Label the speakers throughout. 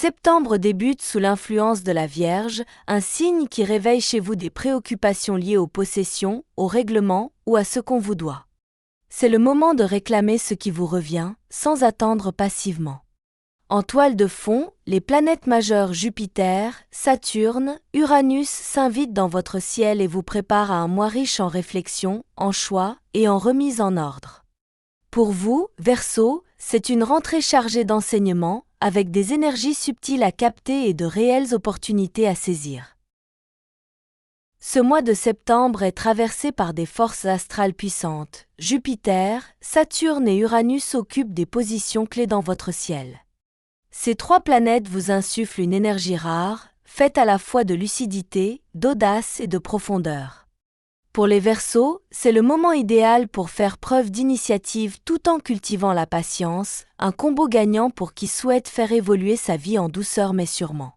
Speaker 1: Septembre débute sous l'influence de la Vierge, un signe qui réveille chez vous des préoccupations liées aux possessions, aux règlements ou à ce qu'on vous doit. C'est le moment de réclamer ce qui vous revient, sans attendre passivement. En toile de fond, les planètes majeures Jupiter, Saturne, Uranus s'invitent dans votre ciel et vous préparent à un mois riche en réflexion, en choix et en remise en ordre. Pour vous, Verseau, c'est une rentrée chargée d'enseignements, avec des énergies subtiles à capter et de réelles opportunités à saisir. Ce mois de septembre est traversé par des forces astrales puissantes. Jupiter, Saturne et Uranus occupent des positions clés dans votre ciel. Ces trois planètes vous insufflent une énergie rare, faite à la fois de lucidité, d'audace et de profondeur. Pour les Verseaux, c'est le moment idéal pour faire preuve d'initiative tout en cultivant la patience, un combo gagnant pour qui souhaite faire évoluer sa vie en douceur mais sûrement.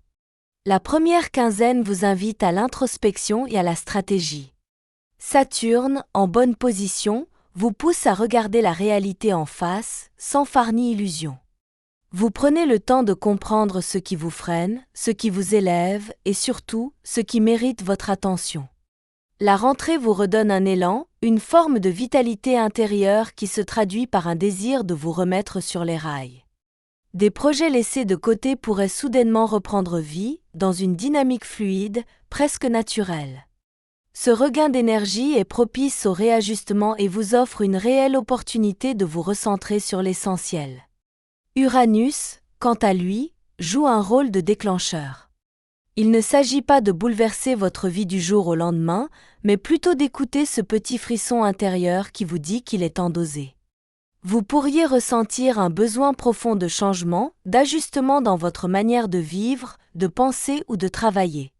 Speaker 1: La première quinzaine vous invite à l'introspection et à la stratégie. Saturne, en bonne position, vous pousse à regarder la réalité en face, sans phare ni illusion. Vous prenez le temps de comprendre ce qui vous freine, ce qui vous élève et surtout, ce qui mérite votre attention. La rentrée vous redonne un élan, une forme de vitalité intérieure qui se traduit par un désir de vous remettre sur les rails. Des projets laissés de côté pourraient soudainement reprendre vie, dans une dynamique fluide, presque naturelle. Ce regain d'énergie est propice au réajustement et vous offre une réelle opportunité de vous recentrer sur l'essentiel. Uranus, quant à lui, joue un rôle de déclencheur. Il ne s'agit pas de bouleverser votre vie du jour au lendemain, mais plutôt d'écouter ce petit frisson intérieur qui vous dit qu'il est temps d'oser. Vous pourriez ressentir un besoin profond de changement, d'ajustement dans votre manière de vivre, de penser ou de travailler.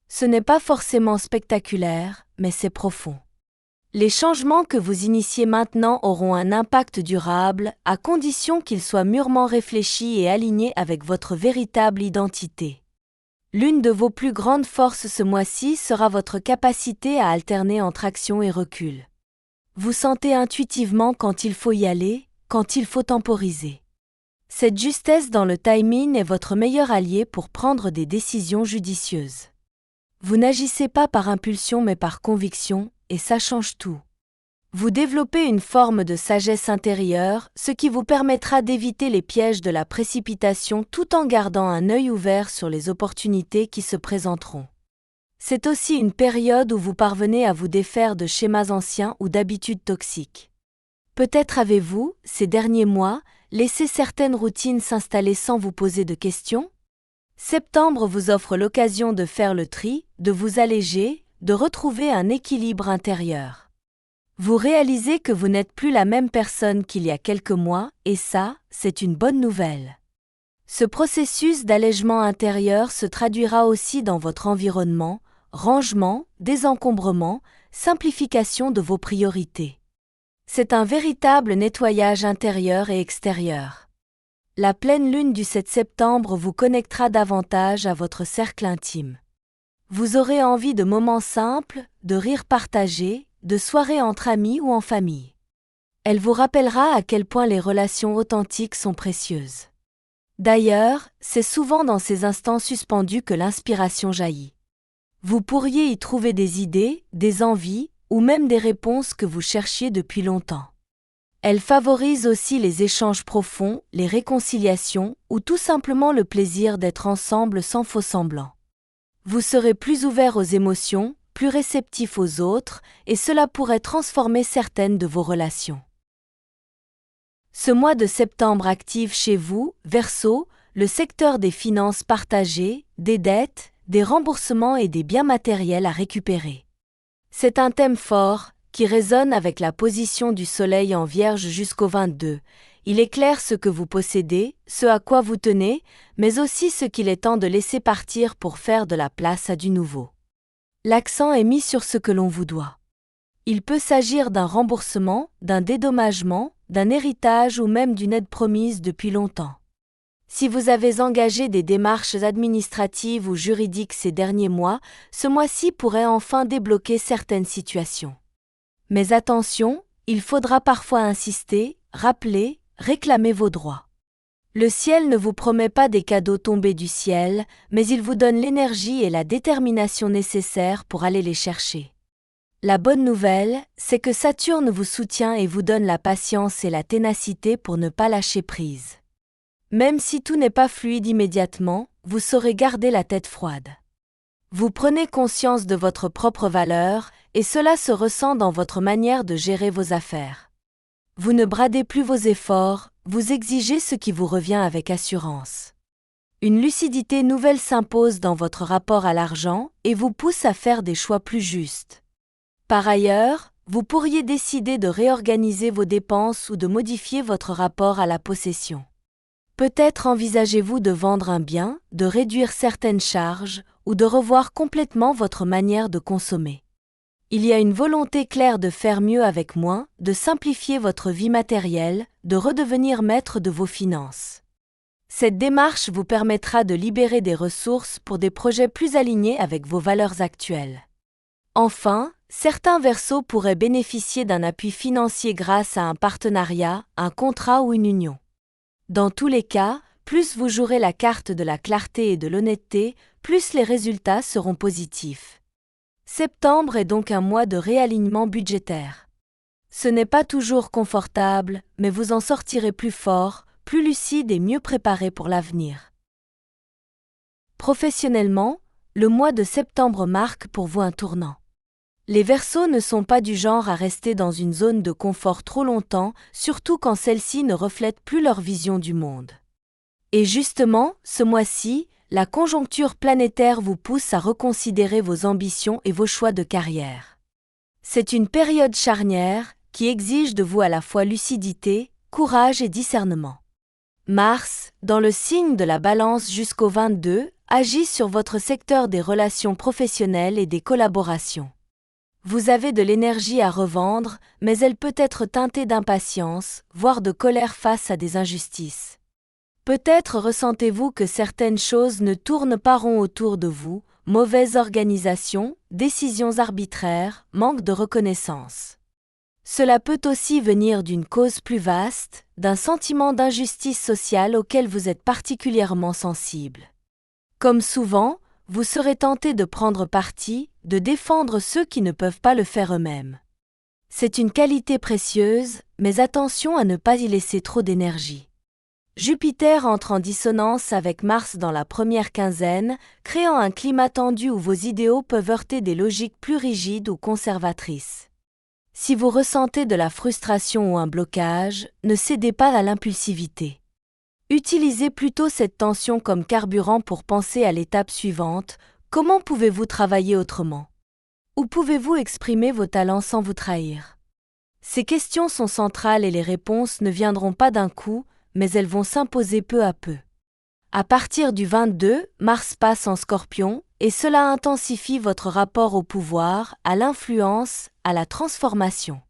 Speaker 1: Ce n'est pas forcément spectaculaire, mais c'est profond. Les changements que vous initiez maintenant auront un impact durable, à condition qu'ils soient mûrement réfléchis et alignés avec votre véritable identité. L'une de vos plus grandes forces ce mois-ci sera votre capacité à alterner entre action et recul. Vous sentez intuitivement quand il faut y aller, quand il faut temporiser. Cette justesse dans le timing est votre meilleur allié pour prendre des décisions judicieuses. Vous n'agissez pas par impulsion mais par conviction, et ça change tout. Vous développez une forme de sagesse intérieure, ce qui vous permettra d'éviter les pièges de la précipitation tout en gardant un œil ouvert sur les opportunités qui se présenteront. C'est aussi une période où vous parvenez à vous défaire de schémas anciens ou d'habitudes toxiques. Peut-être avez-vous, ces derniers mois, laissé certaines routines s'installer sans vous poser de questions ? Septembre vous offre l'occasion de faire le tri, de vous alléger, de retrouver un équilibre intérieur. Vous réalisez que vous n'êtes plus la même personne qu'il y a quelques mois, et ça, c'est une bonne nouvelle. Ce processus d'allègement intérieur se traduira aussi dans votre environnement, rangement, désencombrement, simplification de vos priorités. C'est un véritable nettoyage intérieur et extérieur. La pleine lune du 7 septembre vous connectera davantage à votre cercle intime. Vous aurez envie de moments simples, de rires partagés, de soirées entre amis ou en famille. Elle vous rappellera à quel point les relations authentiques sont précieuses. D'ailleurs, c'est souvent dans ces instants suspendus que l'inspiration jaillit. Vous pourriez y trouver des idées, des envies, ou même des réponses que vous cherchiez depuis longtemps. Elle favorise aussi les échanges profonds, les réconciliations, ou tout simplement le plaisir d'être ensemble sans faux-semblants. Vous serez plus ouvert aux émotions, plus réceptif aux autres, et cela pourrait transformer certaines de vos relations. Ce mois de septembre active chez vous, Verseau, le secteur des finances partagées, des dettes, des remboursements et des biens matériels à récupérer. C'est un thème fort, qui résonne avec la position du Soleil en Vierge jusqu'au 22. Il éclaire ce que vous possédez, ce à quoi vous tenez, mais aussi ce qu'il est temps de laisser partir pour faire de la place à du nouveau. L'accent est mis sur ce que l'on vous doit. Il peut s'agir d'un remboursement, d'un dédommagement, d'un héritage ou même d'une aide promise depuis longtemps. Si vous avez engagé des démarches administratives ou juridiques ces derniers mois, ce mois-ci pourrait enfin débloquer certaines situations. Mais attention, il faudra parfois insister, rappeler, réclamer vos droits. Le ciel ne vous promet pas des cadeaux tombés du ciel, mais il vous donne l'énergie et la détermination nécessaires pour aller les chercher. La bonne nouvelle, c'est que Saturne vous soutient et vous donne la patience et la ténacité pour ne pas lâcher prise. Même si tout n'est pas fluide immédiatement, vous saurez garder la tête froide. Vous prenez conscience de votre propre valeur, et cela se ressent dans votre manière de gérer vos affaires. Vous ne bradez plus vos efforts, vous exigez ce qui vous revient avec assurance. Une lucidité nouvelle s'impose dans votre rapport à l'argent et vous pousse à faire des choix plus justes. Par ailleurs, vous pourriez décider de réorganiser vos dépenses ou de modifier votre rapport à la possession. Peut-être envisagez-vous de vendre un bien, de réduire certaines charges ou de revoir complètement votre manière de consommer. Il y a une volonté claire de faire mieux avec moins, de simplifier votre vie matérielle, de redevenir maître de vos finances. Cette démarche vous permettra de libérer des ressources pour des projets plus alignés avec vos valeurs actuelles. Enfin, certains Verseaux pourraient bénéficier d'un appui financier grâce à un partenariat, un contrat ou une union. Dans tous les cas, plus vous jouerez la carte de la clarté et de l'honnêteté, plus les résultats seront positifs. Septembre est donc un mois de réalignement budgétaire. Ce n'est pas toujours confortable, mais vous en sortirez plus fort, plus lucide et mieux préparé pour l'avenir. Professionnellement, le mois de septembre marque pour vous un tournant. Les Verseaux ne sont pas du genre à rester dans une zone de confort trop longtemps, surtout quand celle-ci ne reflète plus leur vision du monde. Et justement, ce mois-ci, la conjoncture planétaire vous pousse à reconsidérer vos ambitions et vos choix de carrière. C'est une période charnière qui exige de vous à la fois lucidité, courage et discernement. Mars, dans le signe de la Balance jusqu'au 22, agit sur votre secteur des relations professionnelles et des collaborations. Vous avez de l'énergie à revendre, mais elle peut être teintée d'impatience, voire de colère face à des injustices. Peut-être ressentez-vous que certaines choses ne tournent pas rond autour de vous, mauvaise organisation, décisions arbitraires, manque de reconnaissance. Cela peut aussi venir d'une cause plus vaste, d'un sentiment d'injustice sociale auquel vous êtes particulièrement sensible. Comme souvent, vous serez tenté de prendre parti, de défendre ceux qui ne peuvent pas le faire eux-mêmes. C'est une qualité précieuse, mais attention à ne pas y laisser trop d'énergie. Jupiter entre en dissonance avec Mars dans la première quinzaine, créant un climat tendu où vos idéaux peuvent heurter des logiques plus rigides ou conservatrices. Si vous ressentez de la frustration ou un blocage, ne cédez pas à l'impulsivité. Utilisez plutôt cette tension comme carburant pour penser à l'étape suivante. Comment pouvez-vous travailler autrement? Où pouvez-vous exprimer vos talents sans vous trahir? Ces questions sont centrales et les réponses ne viendront pas d'un coup, mais elles vont s'imposer peu à peu. À partir du 22, Mars passe en Scorpion, et cela intensifie votre rapport au pouvoir, à l'influence, à la transformation.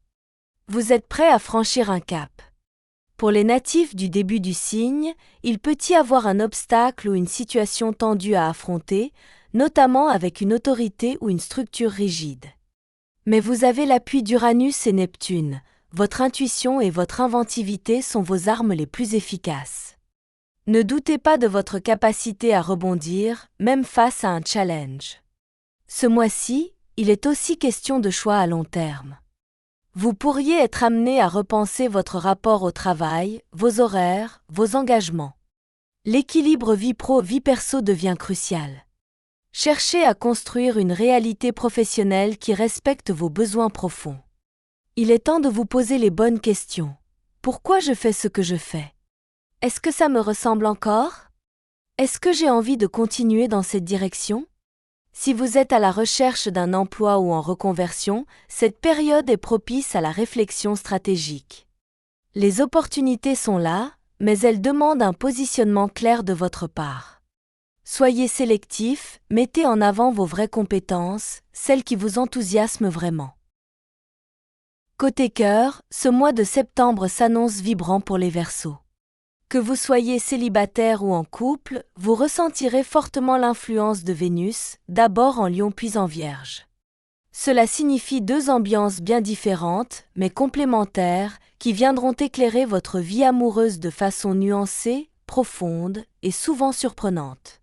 Speaker 1: Vous êtes prêt à franchir un cap. Pour les natifs du début du signe, il peut y avoir un obstacle ou une situation tendue à affronter, notamment avec une autorité ou une structure rigide. Mais vous avez l'appui d'Uranus et Neptune, votre intuition et votre inventivité sont vos armes les plus efficaces. Ne doutez pas de votre capacité à rebondir, même face à un challenge. Ce mois-ci, il est aussi question de choix à long terme. Vous pourriez être amené à repenser votre rapport au travail, vos horaires, vos engagements. L'équilibre vie pro-vie perso devient crucial. Cherchez à construire une réalité professionnelle qui respecte vos besoins profonds. Il est temps de vous poser les bonnes questions. Pourquoi je fais ce que je fais? Est-ce que ça me ressemble encore? Est-ce que j'ai envie de continuer dans cette direction? Si vous êtes à la recherche d'un emploi ou en reconversion, cette période est propice à la réflexion stratégique. Les opportunités sont là, mais elles demandent un positionnement clair de votre part. Soyez sélectif, mettez en avant vos vraies compétences, celles qui vous enthousiasment vraiment. Côté cœur, ce mois de septembre s'annonce vibrant pour les Verseaux. Que vous soyez célibataire ou en couple, vous ressentirez fortement l'influence de Vénus, d'abord en Lion puis en Vierge. Cela signifie deux ambiances bien différentes, mais complémentaires, qui viendront éclairer votre vie amoureuse de façon nuancée, profonde et souvent surprenante.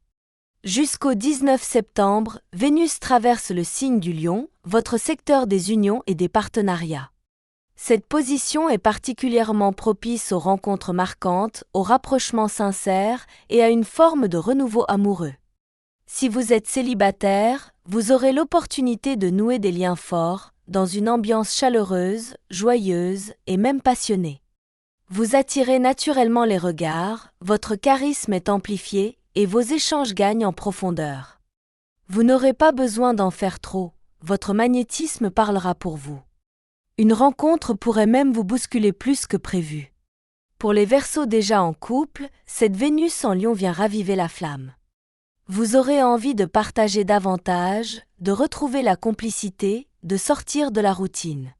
Speaker 1: Jusqu'au 19 septembre, Vénus traverse le signe du Lion, votre secteur des unions et des partenariats. Cette position est particulièrement propice aux rencontres marquantes, aux rapprochements sincères et à une forme de renouveau amoureux. Si vous êtes célibataire, vous aurez l'opportunité de nouer des liens forts, dans une ambiance chaleureuse, joyeuse et même passionnée. Vous attirez naturellement les regards, votre charisme est amplifié et vos échanges gagnent en profondeur. Vous n'aurez pas besoin d'en faire trop, votre magnétisme parlera pour vous. Une rencontre pourrait même vous bousculer plus que prévu. Pour les Verseaux déjà en couple, cette Vénus en Lion vient raviver la flamme. Vous aurez envie de partager davantage, de retrouver la complicité, de sortir de la routine.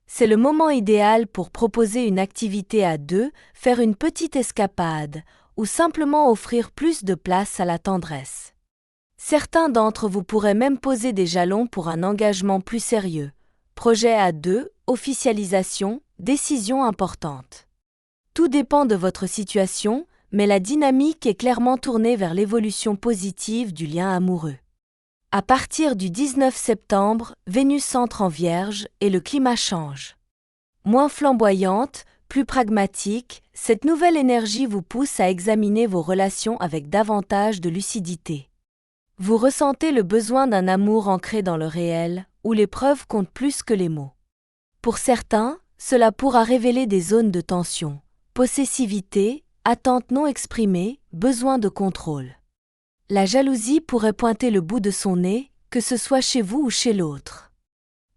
Speaker 1: C'est le moment idéal pour proposer une activité à deux, faire une petite escapade, ou simplement offrir plus de place à la tendresse. Certains d'entre vous pourraient même poser des jalons pour un engagement plus sérieux. Projet à deux, officialisation, décision importante. Tout dépend de votre situation, mais la dynamique est clairement tournée vers l'évolution positive du lien amoureux. À partir du 19 septembre, Vénus entre en Vierge et le climat change. Moins flamboyante, plus pragmatique, cette nouvelle énergie vous pousse à examiner vos relations avec davantage de lucidité. Vous ressentez le besoin d'un amour ancré dans le réel, où les preuves comptent plus que les mots. Pour certains, cela pourra révéler des zones de tension, possessivité, attente non exprimée, besoin de contrôle. La jalousie pourrait pointer le bout de son nez, que ce soit chez vous ou chez l'autre.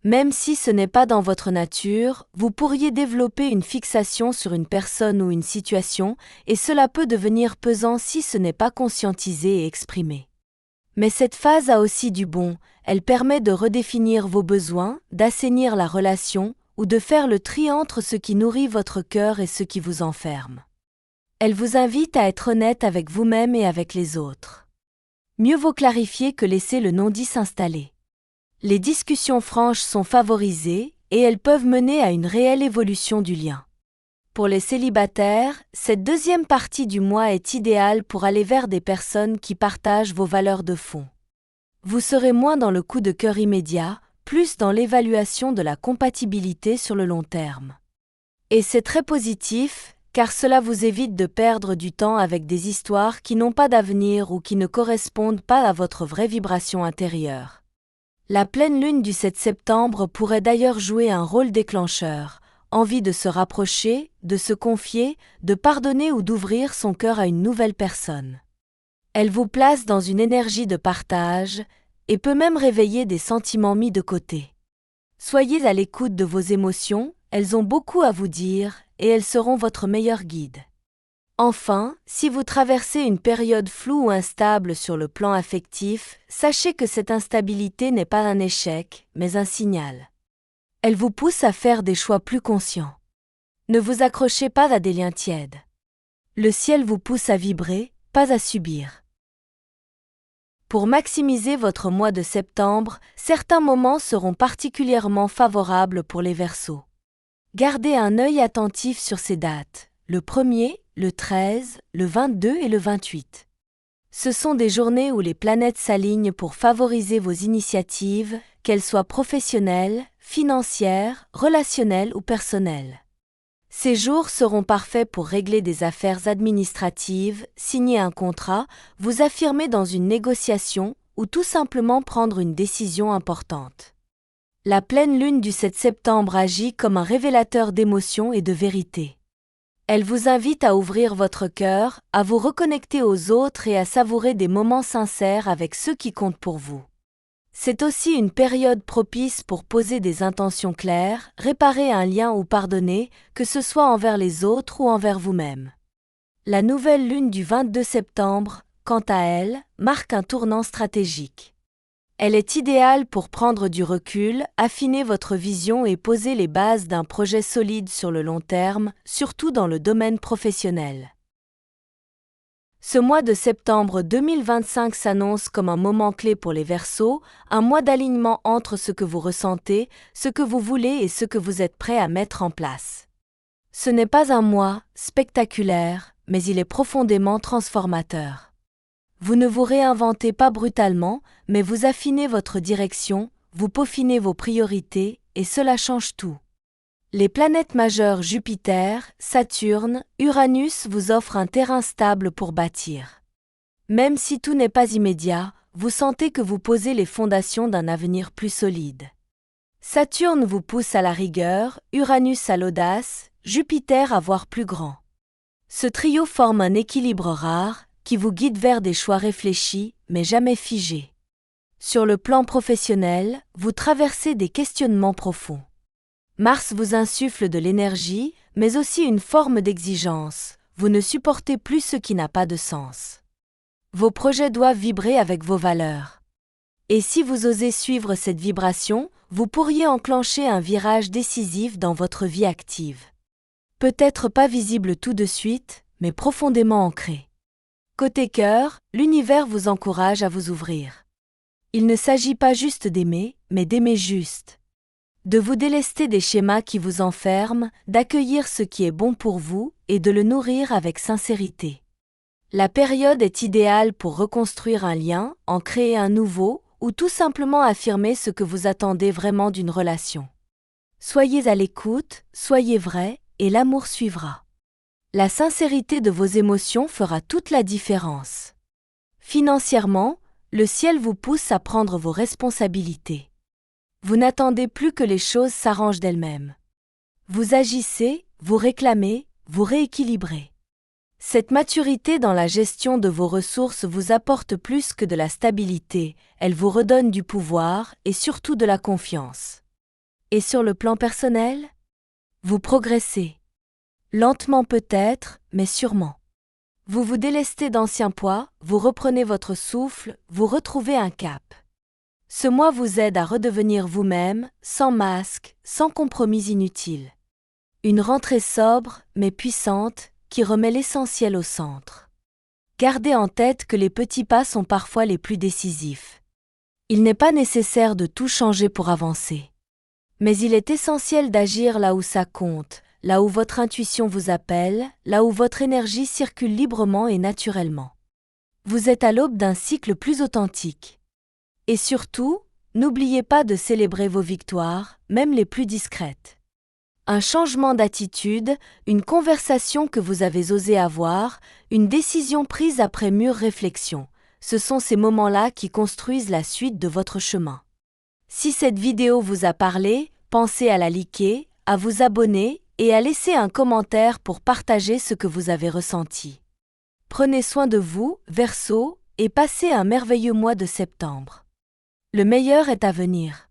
Speaker 1: Même si ce n'est pas dans votre nature, vous pourriez développer une fixation sur une personne ou une situation, et cela peut devenir pesant si ce n'est pas conscientisé et exprimé. Mais cette phase a aussi du bon, elle permet de redéfinir vos besoins, d'assainir la relation, ou de faire le tri entre ce qui nourrit votre cœur et ce qui vous enferme. Elle vous invite à être honnête avec vous-même et avec les autres. Mieux vaut clarifier que laisser le non-dit s'installer. Les discussions franches sont favorisées et elles peuvent mener à une réelle évolution du lien. Pour les célibataires, cette deuxième partie du mois est idéale pour aller vers des personnes qui partagent vos valeurs de fond. Vous serez moins dans le coup de cœur immédiat, plus dans l'évaluation de la compatibilité sur le long terme. Et c'est très positif, car cela vous évite de perdre du temps avec des histoires qui n'ont pas d'avenir ou qui ne correspondent pas à votre vraie vibration intérieure. La pleine lune du 7 septembre pourrait d'ailleurs jouer un rôle déclencheur, envie de se rapprocher, de se confier, de pardonner ou d'ouvrir son cœur à une nouvelle personne. Elle vous place dans une énergie de partage et peut même réveiller des sentiments mis de côté. Soyez à l'écoute de vos émotions, elles ont beaucoup à vous dire et elles seront votre meilleur guide. Enfin, si vous traversez une période floue ou instable sur le plan affectif, sachez que cette instabilité n'est pas un échec, mais un signal. Elle vous pousse à faire des choix plus conscients. Ne vous accrochez pas à des liens tièdes. Le ciel vous pousse à vibrer, pas à subir. Pour maximiser votre mois de septembre, certains moments seront particulièrement favorables pour les Verseaux. Gardez un œil attentif sur ces dates, le 1er, le 13, le 22 et le 28. Ce sont des journées où les planètes s'alignent pour favoriser vos initiatives, qu'elles soient professionnelles, financières, relationnelles ou personnelles. Ces jours seront parfaits pour régler des affaires administratives, signer un contrat, vous affirmer dans une négociation ou tout simplement prendre une décision importante. La pleine lune du 7 septembre agit comme un révélateur d'émotions et de vérité. Elle vous invite à ouvrir votre cœur, à vous reconnecter aux autres et à savourer des moments sincères avec ceux qui comptent pour vous. C'est aussi une période propice pour poser des intentions claires, réparer un lien ou pardonner, que ce soit envers les autres ou envers vous-même. La nouvelle lune du 22 septembre, quant à elle, marque un tournant stratégique. Elle est idéale pour prendre du recul, affiner votre vision et poser les bases d'un projet solide sur le long terme, surtout dans le domaine professionnel. Ce mois de septembre 2025 s'annonce comme un moment clé pour les Verseaux, un mois d'alignement entre ce que vous ressentez, ce que vous voulez et ce que vous êtes prêt à mettre en place. Ce n'est pas un mois spectaculaire, mais il est profondément transformateur. Vous ne vous réinventez pas brutalement, mais vous affinez votre direction, vous peaufinez vos priorités, et cela change tout. Les planètes majeures Jupiter, Saturne, Uranus vous offrent un terrain stable pour bâtir. Même si tout n'est pas immédiat, vous sentez que vous posez les fondations d'un avenir plus solide. Saturne vous pousse à la rigueur, Uranus à l'audace, Jupiter à voir plus grand. Ce trio forme un équilibre rare, qui vous guide vers des choix réfléchis, mais jamais figés. Sur le plan professionnel, vous traversez des questionnements profonds. Mars vous insuffle de l'énergie, mais aussi une forme d'exigence. Vous ne supportez plus ce qui n'a pas de sens. Vos projets doivent vibrer avec vos valeurs. Et si vous osez suivre cette vibration, vous pourriez enclencher un virage décisif dans votre vie active. Peut-être pas visible tout de suite, mais profondément ancré. Côté cœur, l'univers vous encourage à vous ouvrir. Il ne s'agit pas juste d'aimer, mais d'aimer juste. De vous délester des schémas qui vous enferment, d'accueillir ce qui est bon pour vous et de le nourrir avec sincérité. La période est idéale pour reconstruire un lien, en créer un nouveau, ou tout simplement affirmer ce que vous attendez vraiment d'une relation. Soyez à l'écoute, soyez vrai, et l'amour suivra. La sincérité de vos émotions fera toute la différence. Financièrement, le ciel vous pousse à prendre vos responsabilités. Vous n'attendez plus que les choses s'arrangent d'elles-mêmes. Vous agissez, vous réclamez, vous rééquilibrez. Cette maturité dans la gestion de vos ressources vous apporte plus que de la stabilité, elle vous redonne du pouvoir et surtout de la confiance. Et sur le plan personnel? Vous progressez. Lentement peut-être, mais sûrement. Vous vous délestez d'anciens poids, vous reprenez votre souffle, vous retrouvez un cap. Ce mois vous aide à redevenir vous-même, sans masque, sans compromis inutiles. Une rentrée sobre, mais puissante, qui remet l'essentiel au centre. Gardez en tête que les petits pas sont parfois les plus décisifs. Il n'est pas nécessaire de tout changer pour avancer. Mais il est essentiel d'agir là où ça compte, là où votre intuition vous appelle, là où votre énergie circule librement et naturellement. Vous êtes à l'aube d'un cycle plus authentique. Et surtout, n'oubliez pas de célébrer vos victoires, même les plus discrètes. Un changement d'attitude, une conversation que vous avez osé avoir, une décision prise après mûre réflexion, ce sont ces moments-là qui construisent la suite de votre chemin. Si cette vidéo vous a parlé, pensez à la liker, à vous abonner et à laisser un commentaire pour partager ce que vous avez ressenti. Prenez soin de vous, Verseau, et passez un merveilleux mois de septembre. Le meilleur est à venir.